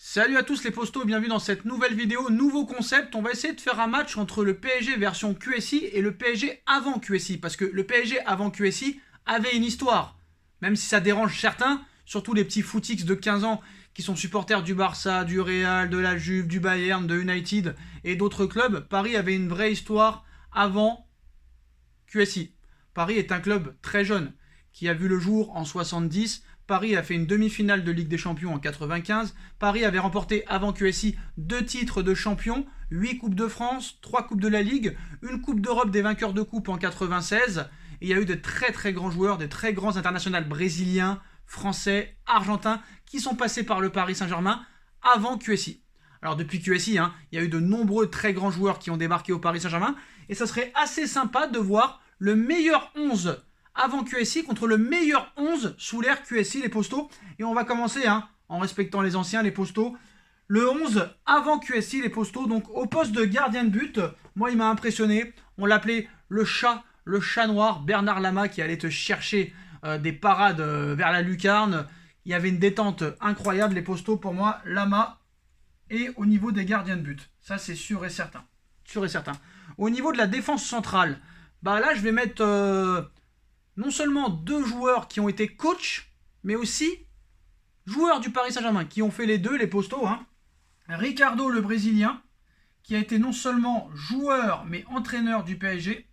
Salut à tous les postos, bienvenue dans cette nouvelle vidéo, nouveau concept. On va essayer de faire un match entre le PSG version QSI et le PSG avant QSI. Parce que le PSG avant QSI avait une histoire. Même si ça dérange certains, surtout les petits footix de 15 ans qui sont supporters du Barça, du Real, de la Juve, du Bayern, de United et d'autres clubs. Paris avait une vraie histoire avant QSI. Paris est un club très jeune qui a vu le jour en 70. Paris a fait une demi-finale de Ligue des Champions en 95. Paris avait remporté avant QSI 2 titres de champion, 8 Coupes de France, 3 Coupes de la Ligue, une Coupe d'Europe des vainqueurs de coupe en 96. Et il y a eu de très très grands joueurs, des très grands internationaux brésiliens, français, argentins qui sont passés par le Paris Saint-Germain avant QSI. Alors depuis QSI, il y a eu de nombreux très grands joueurs qui ont débarqué au Paris Saint-Germain. Et ça serait assez sympa de voir le meilleur 11 avant QSI contre le meilleur 11 sous l'ère QSI, les postos. Et on va commencer en respectant les anciens, les postos. Le 11 avant QSI, les postos. Donc au poste de gardien de but, moi il m'a impressionné. On l'appelait le chat noir, Bernard Lama, qui allait te chercher des parades vers la lucarne. Il y avait une détente incroyable, les postos. Pour moi, Lama est au niveau des gardiens de but. Ça c'est sûr et certain. Sûr et certain. Au niveau de la défense centrale, bah là je vais mettre non seulement 2 joueurs qui ont été coachs, mais aussi joueurs du Paris Saint-Germain, qui ont fait les deux, les postos. Ricardo, le Brésilien, qui a été non seulement joueur, mais entraîneur du PSG,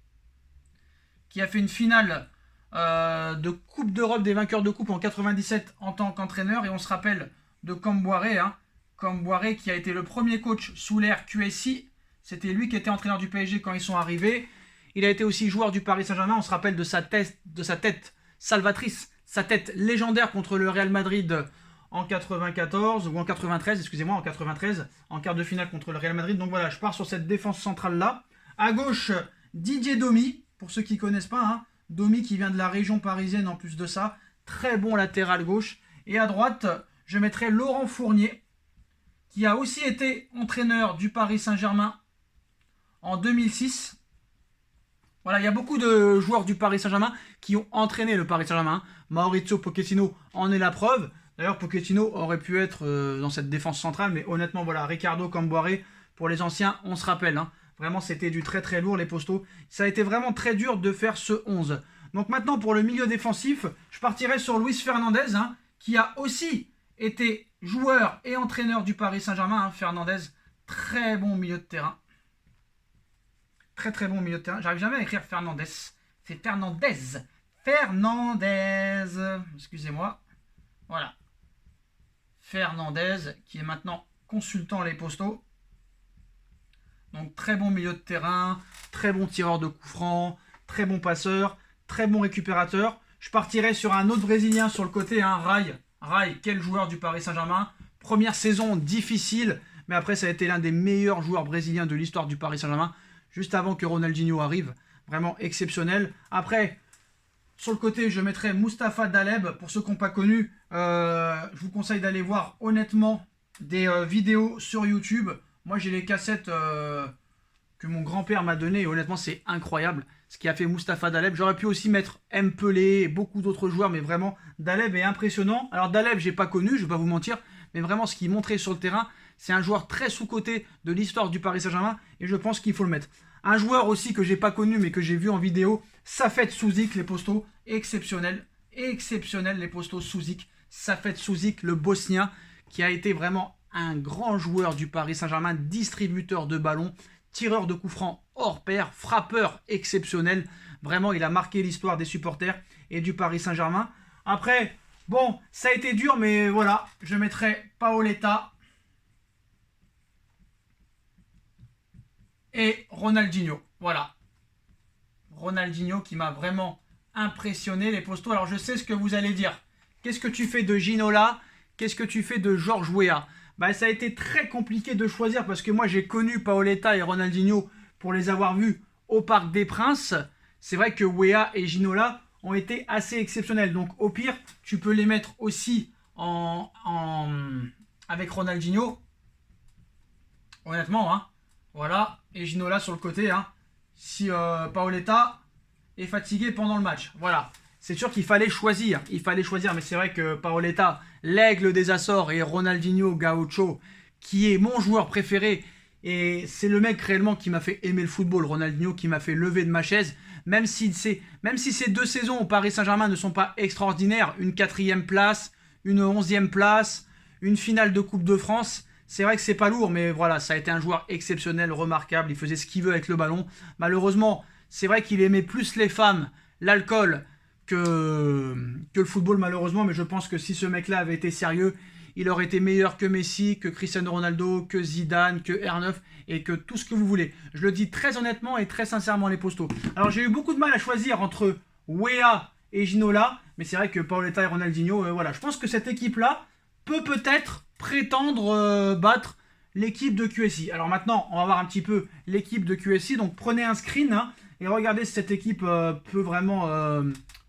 qui a fait une finale de Coupe d'Europe des vainqueurs de coupe en 97 en tant qu'entraîneur. Et on se rappelle de Camboiré, Camboiré qui a été le premier coach sous l'ère QSI. C'était lui qui était entraîneur du PSG quand ils sont arrivés. Il a été aussi joueur du Paris Saint-Germain. On se rappelle de sa tête salvatrice, sa tête légendaire contre le Real Madrid en 94 ou en 93, excusez-moi, en 93, en quart de finale contre le Real Madrid. Donc voilà, je pars sur cette défense centrale-là. À gauche, Didier Domi, pour ceux qui ne connaissent pas. Domi qui vient de la région parisienne en plus de ça. Très bon latéral gauche. Et à droite, je mettrai Laurent Fournier, qui a aussi été entraîneur du Paris Saint-Germain en 2006. Voilà, il y a beaucoup de joueurs du Paris Saint-Germain qui ont entraîné le Paris Saint-Germain. Maurizio Pochettino en est la preuve. D'ailleurs, Pochettino aurait pu être dans cette défense centrale, mais honnêtement, voilà, Ricardo Camboiré, pour les anciens, on se rappelle. Vraiment, c'était du très très lourd, les postos. Ça a été vraiment très dur de faire ce 11. Donc maintenant, pour le milieu défensif, je partirai sur Luis Fernandez, qui a aussi été joueur et entraîneur du Paris Saint-Germain. Fernandez, très bon milieu de terrain. Très très bon milieu de terrain. J'arrive jamais à écrire Fernandez. C'est Fernandez. Fernandez. Excusez-moi. Voilà. Fernandez qui est maintenant consultant les postos. Donc très bon milieu de terrain. Très bon tireur de coups francs. Très bon passeur. Très bon récupérateur. Je partirai sur un autre Brésilien sur le côté. Rai. Rai, quel joueur du Paris Saint-Germain. Première saison difficile. Mais après ça a été l'un des meilleurs joueurs brésiliens de l'histoire du Paris Saint-Germain. Juste avant que Ronaldinho arrive. Vraiment exceptionnel. Après, sur le côté, je mettrai Mustapha Daleb. Pour ceux qui n'ont pas connu, je vous conseille d'aller voir honnêtement des vidéos sur YouTube. Moi, j'ai les cassettes que mon grand-père m'a données. Et honnêtement, c'est incroyable ce qu'a fait Mustapha Daleb. J'aurais pu aussi mettre Pelé et beaucoup d'autres joueurs. Mais vraiment, Daleb est impressionnant. Alors Daleb, je n'ai pas connu, je ne vais pas vous mentir. Mais vraiment, ce qu'il montrait sur le terrain, c'est un joueur très sous-coté de l'histoire du Paris Saint-Germain. Et je pense qu'il faut le mettre. Un joueur aussi que j'ai pas connu mais que j'ai vu en vidéo, Safet Souzik, les postos, exceptionnel. Exceptionnel les postos Souzik. Safet Souzik, le Bosnien, qui a été vraiment un grand joueur du Paris Saint-Germain, distributeur de ballons, tireur de coups francs hors pair, frappeur exceptionnel. Vraiment, il a marqué l'histoire des supporters et du Paris Saint-Germain. Après, bon, ça a été dur, mais voilà, je mettrai Paoletta et Ronaldinho. Voilà. Ronaldinho qui m'a vraiment impressionné, les postos. Alors je sais ce que vous allez dire. Qu'est-ce que tu fais de Ginola? Qu'est-ce que tu fais de Georges Weah? Ça a été très compliqué de choisir parce que moi j'ai connu Paoletta et Ronaldinho pour les avoir vus au Parc des Princes. C'est vrai que Weah et Ginola ont été assez exceptionnels. Donc au pire, tu peux les mettre aussi avec Ronaldinho. Honnêtement, voilà, et Ginola sur le côté, si Paoletta est fatigué pendant le match. Voilà, c'est sûr qu'il fallait choisir, mais c'est vrai que Paoletta, l'aigle des Açores et Ronaldinho Gaucho, qui est mon joueur préféré. Et c'est le mec réellement qui m'a fait aimer le football, Ronaldinho, qui m'a fait lever de ma chaise. Même si ces 2 saisons au Paris Saint-Germain ne sont pas extraordinaires, une 4e place, une 11e place, une finale de Coupe de France, c'est vrai que c'est pas lourd, mais voilà, ça a été un joueur exceptionnel, remarquable, il faisait ce qu'il veut avec le ballon. Malheureusement, c'est vrai qu'il aimait plus les femmes, l'alcool, que le football malheureusement, mais je pense que si ce mec-là avait été sérieux, il aurait été meilleur que Messi, que Cristiano Ronaldo, que Zidane, que R9 et que tout ce que vous voulez. Je le dis très honnêtement et très sincèrement les postos. Alors j'ai eu beaucoup de mal à choisir entre Weah et Ginola, mais c'est vrai que Paoletta et Ronaldinho, voilà. Je pense que cette équipe-là peut peut-être prétendre battre l'équipe de QSI. Alors maintenant, on va voir un petit peu l'équipe de QSI. Donc prenez un screen hein, et regardez si cette équipe peut vraiment,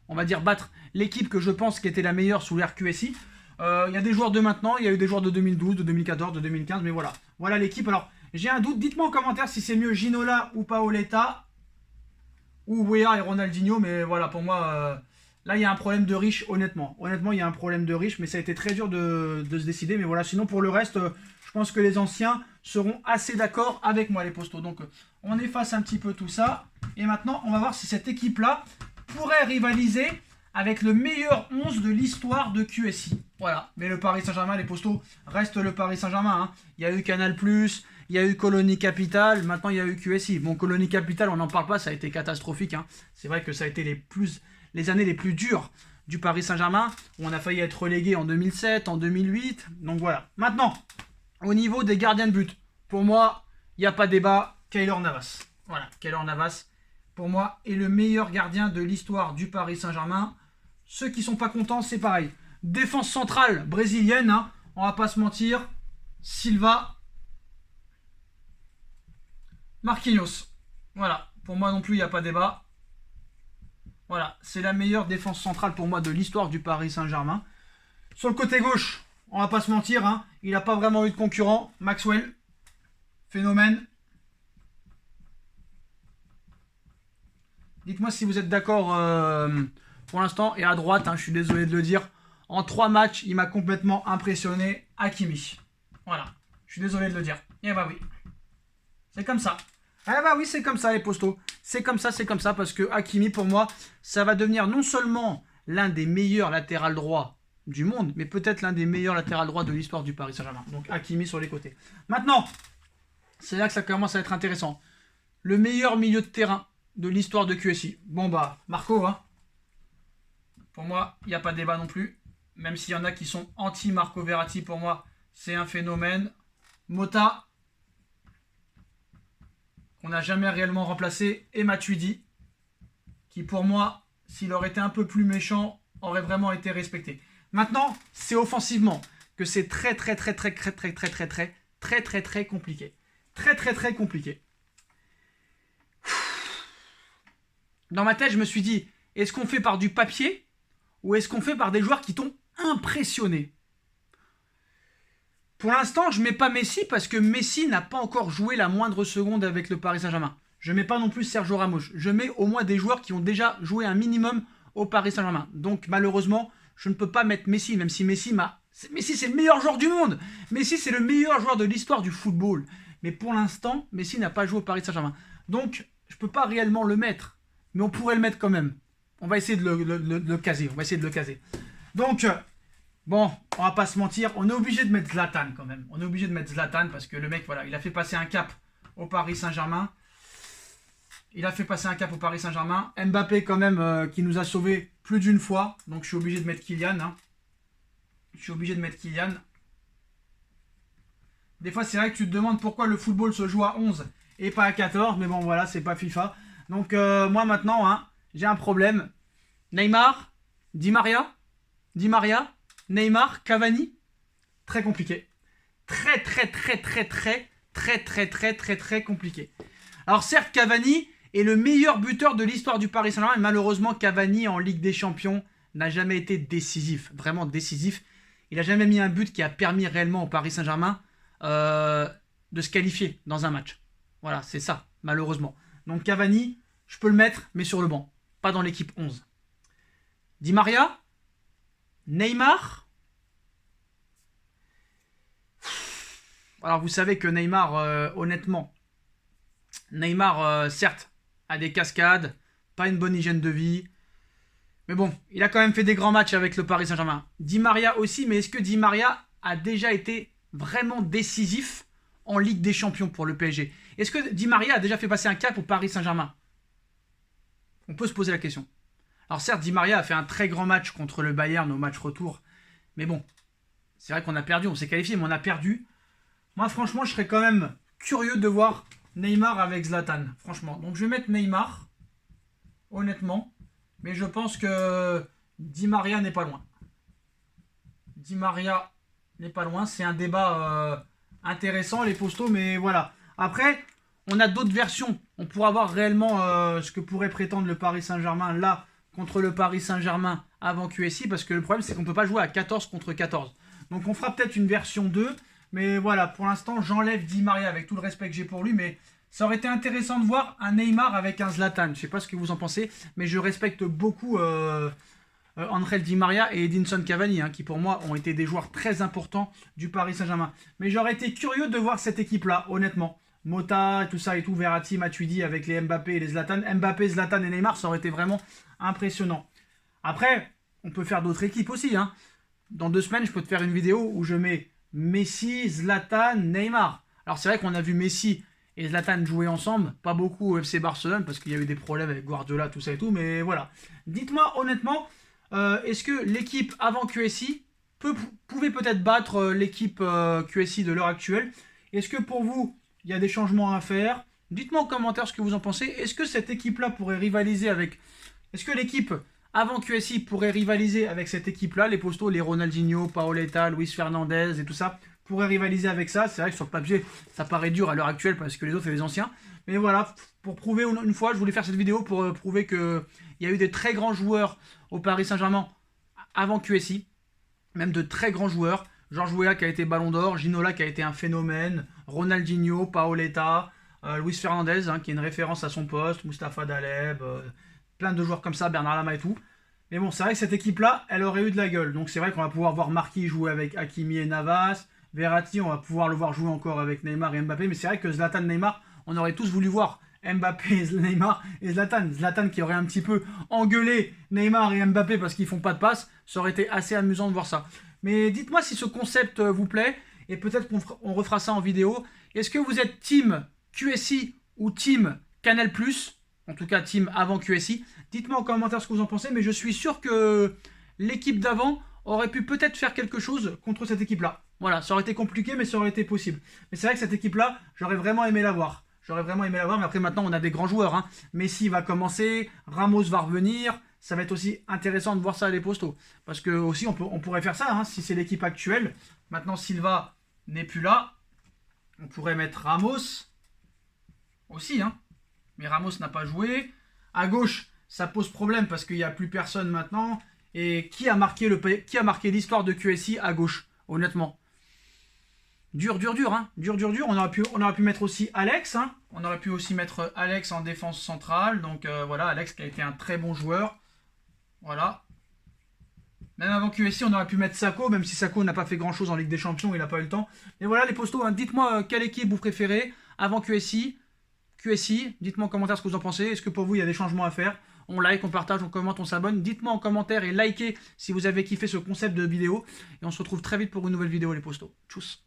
on va dire, battre l'équipe que je pense qui était la meilleure sous l'ère QSI. Il y a des joueurs de maintenant, il y a eu des joueurs de 2012, de 2014, de 2015, mais voilà. Voilà l'équipe. Alors, j'ai un doute. Dites-moi en commentaire si c'est mieux Ginola ou Paoletta ou Weah et Ronaldinho, mais voilà, pour moi, là, il y a un problème de riche, honnêtement. Honnêtement, il y a un problème de riche, mais ça a été très dur de se décider. Mais voilà, sinon, pour le reste, je pense que les anciens seront assez d'accord avec moi, les postos. Donc, on efface un petit peu tout ça. Et maintenant, on va voir si cette équipe-là pourrait rivaliser avec le meilleur 11 de l'histoire de QSI. Voilà, mais le Paris Saint-Germain, les postos, reste le Paris Saint-Germain. Hein. Il y a eu Canal+, il y a eu Colonie Capital, maintenant il y a eu QSI. Bon, Colonie Capital, on n'en parle pas, ça a été catastrophique. Hein. C'est vrai que ça a été les années les plus dures du Paris Saint-Germain. On a failli être relégué en 2007, en 2008. Donc voilà. Maintenant, au niveau des gardiens de but, pour moi, il n'y a pas débat, Keylor Navas. Voilà, Keylor Navas, pour moi, est le meilleur gardien de l'histoire du Paris Saint-Germain. Ceux qui sont pas contents, c'est pareil. Défense centrale brésilienne, hein, on va pas se mentir. Silva, Marquinhos. Voilà, pour moi non plus, il n'y a pas débat. Voilà, c'est la meilleure défense centrale pour moi de l'histoire du Paris Saint-Germain. Sur le côté gauche, on va pas se mentir, hein, il n'a pas vraiment eu de concurrent. Maxwell, phénomène. Dites-moi si vous êtes d'accord pour l'instant. Et à droite, hein, je suis désolé de le dire, en 3 matchs, il m'a complètement impressionné. Hakimi. Voilà, je suis désolé de le dire. Et bah oui, c'est comme ça. Eh bah oui, c'est comme ça les postos. C'est comme ça, parce que Hakimi, pour moi, ça va devenir non seulement l'un des meilleurs latérales droits du monde, mais peut-être l'un des meilleurs latérales droits de l'histoire du Paris Saint-Germain. Donc Hakimi sur les côtés. Maintenant, c'est là que ça commence à être intéressant. Le meilleur milieu de terrain de l'histoire de QSI. Bon bah, Marco, hein. Pour moi, il n'y a pas de débat non plus. Même s'il y en a qui sont anti-Marco Verratti, pour moi, c'est un phénomène. Mota, qu'on n'a jamais réellement remplacé, et Matuidi, qui pour moi, s'il aurait été un peu plus méchant, aurait vraiment été respecté. Maintenant, c'est offensivement que c'est très compliqué. Très compliqué. Dans ma tête, je me suis dit, est-ce qu'on fait par du papier ou est-ce qu'on fait par des joueurs qui t'ont impressionné? Pour l'instant, je ne mets pas Messi parce que Messi n'a pas encore joué la moindre seconde avec le Paris Saint-Germain. Je ne mets pas non plus Sergio Ramos. Je mets au moins des joueurs qui ont déjà joué un minimum au Paris Saint-Germain. Donc malheureusement, je ne peux pas mettre Messi, même si Messi, c'est le meilleur joueur du monde. Messi, c'est le meilleur joueur de l'histoire du football. Mais pour l'instant, Messi n'a pas joué au Paris Saint-Germain. Donc, je ne peux pas réellement le mettre. Mais on pourrait le mettre quand même. On va essayer de le caser. Donc, bon, on va pas se mentir. On est obligé de mettre Zlatan quand même. On est obligé de mettre Zlatan parce que le mec, voilà, il a fait passer un cap au Paris Saint-Germain. Mbappé quand même qui nous a sauvés plus d'une fois. Donc, je suis obligé de mettre Kylian. Hein. Des fois, c'est vrai que tu te demandes pourquoi le football se joue à 11 et pas à 14. Mais bon, voilà, c'est pas FIFA. Donc, moi maintenant, hein, j'ai un problème. Neymar, Di Maria, Neymar, Cavani. Très compliqué. Très compliqué. Alors, certes, Cavani est le meilleur buteur de l'histoire du Paris Saint-Germain. Et malheureusement, Cavani, en Ligue des Champions, n'a jamais été décisif. Vraiment décisif. Il n'a jamais mis un but qui a permis réellement au Paris Saint-Germain de se qualifier dans un match. Voilà, c'est ça, malheureusement. Donc Cavani, je peux le mettre, mais sur le banc. Pas dans l'équipe 11. Di Maria, Neymar, Alors vous savez que Neymar, honnêtement, Neymar, certes, a des cascades, pas une bonne hygiène de vie. Mais bon, il a quand même fait des grands matchs avec le Paris Saint-Germain. Di Maria aussi, mais est-ce que Di Maria a déjà été vraiment décisif en Ligue des Champions pour le PSG? Est-ce que Di Maria a déjà fait passer un cap au Paris Saint-Germain? On peut se poser la question. Alors certes, Di Maria a fait un très grand match contre le Bayern au match retour. Mais bon, c'est vrai qu'on a perdu, on s'est qualifié, mais on a perdu. Moi, franchement, je serais quand même curieux de voir Neymar avec Zlatan. Franchement. Donc je vais mettre Neymar, honnêtement. Mais je pense que Di Maria n'est pas loin. Di Maria n'est pas loin. C'est un débat intéressant, les postos, mais voilà. Après, on a d'autres versions. On pourra voir réellement ce que pourrait prétendre le Paris Saint-Germain là contre le Paris Saint-Germain avant QSI, parce que le problème c'est qu'on ne peut pas jouer à 14 contre 14. Donc on fera peut-être une version 2, mais voilà, pour l'instant j'enlève Di Maria avec tout le respect que j'ai pour lui, mais ça aurait été intéressant de voir un Neymar avec un Zlatan. Je ne sais pas ce que vous en pensez, mais je respecte beaucoup Angel Di Maria et Edinson Cavani, qui pour moi ont été des joueurs très importants du Paris Saint-Germain. Mais j'aurais été curieux de voir cette équipe-là, honnêtement. Mota, tout ça et tout, Verratti, Matuidi avec les Mbappé et les Zlatan. Mbappé, Zlatan et Neymar, ça aurait été vraiment impressionnant. Après, on peut faire d'autres équipes aussi. Dans 2 semaines, je peux te faire une vidéo où je mets Messi, Zlatan, Neymar. Alors c'est vrai qu'on a vu Messi et Zlatan jouer ensemble, pas beaucoup au FC Barcelone parce qu'il y a eu des problèmes avec Guardiola, tout ça et tout, mais voilà. Dites-moi honnêtement, est-ce que l'équipe avant QSI pouvait peut-être battre l'équipe QSI de l'heure actuelle? Est-ce que pour vous, il y a des changements à faire? Dites-moi en commentaire ce que vous en pensez. Est-ce que cette équipe-là pourrait rivaliser avec... Est-ce que l'équipe avant QSI pourrait rivaliser avec cette équipe-là, les postos, les Ronaldinho, Paoletta, Luis Fernandez et tout ça, pourraient rivaliser avec ça? C'est vrai que sur le papier, ça paraît dur à l'heure actuelle parce que les autres, c'est des anciens. Mais voilà, pour prouver une fois, je voulais faire cette vidéo pour prouver qu'il y a eu des très grands joueurs au Paris Saint-Germain avant QSI, même de très grands joueurs. Georges Weah qui a été Ballon d'Or, Ginola qui a été un phénomène, Ronaldinho, Paoletta, Luis Fernandez qui est une référence à son poste, Mustapha Daleb, plein de joueurs comme ça, Bernard Lama et tout. Mais bon, c'est vrai que cette équipe-là, elle aurait eu de la gueule. Donc c'est vrai qu'on va pouvoir voir Marquis jouer avec Hakimi et Navas, Verratti, on va pouvoir le voir jouer encore avec Neymar et Mbappé. Mais c'est vrai que Zlatan, Neymar, on aurait tous voulu voir Mbappé, Neymar et Zlatan. Zlatan qui aurait un petit peu engueulé Neymar et Mbappé parce qu'ils font pas de passe. Ça aurait été assez amusant de voir ça. Mais dites-moi si ce concept vous plaît et peut-être qu'on refera ça en vidéo. Est-ce que vous êtes team QSI ou team Canal+, en tout cas team avant QSI? Dites-moi en commentaire ce que vous en pensez, mais je suis sûr que l'équipe d'avant aurait pu peut-être faire quelque chose contre cette équipe-là. Voilà, ça aurait été compliqué, mais ça aurait été possible. Mais c'est vrai que cette équipe-là, j'aurais vraiment aimé la voir. J'aurais vraiment aimé la voir, mais après maintenant on a des grands joueurs. Messi va commencer, Ramos va revenir. Ça va être aussi intéressant de voir ça à les postos. Parce que aussi on pourrait faire ça, si c'est l'équipe actuelle. Maintenant Silva n'est plus là. On pourrait mettre Ramos aussi, mais Ramos n'a pas joué. À gauche, ça pose problème parce qu'il n'y a plus personne maintenant. Et qui a marqué l'histoire de QSI à gauche, honnêtement? Dur. On aurait pu mettre aussi Alex. On aurait pu aussi mettre Alex en défense centrale. Donc voilà, Alex qui a été un très bon joueur. Voilà. Même avant QSI, on aurait pu mettre Sako, même si Sako n'a pas fait grand-chose en Ligue des Champions, il n'a pas eu le temps. Mais voilà les postos, dites-moi quelle équipe vous préférez avant QSI. Dites-moi en commentaire ce que vous en pensez. Est-ce que pour vous, il y a des changements à faire? On like, on partage, on commente, on s'abonne. Dites-moi en commentaire et likez si vous avez kiffé ce concept de vidéo. Et on se retrouve très vite pour une nouvelle vidéo les postos. Tchuss.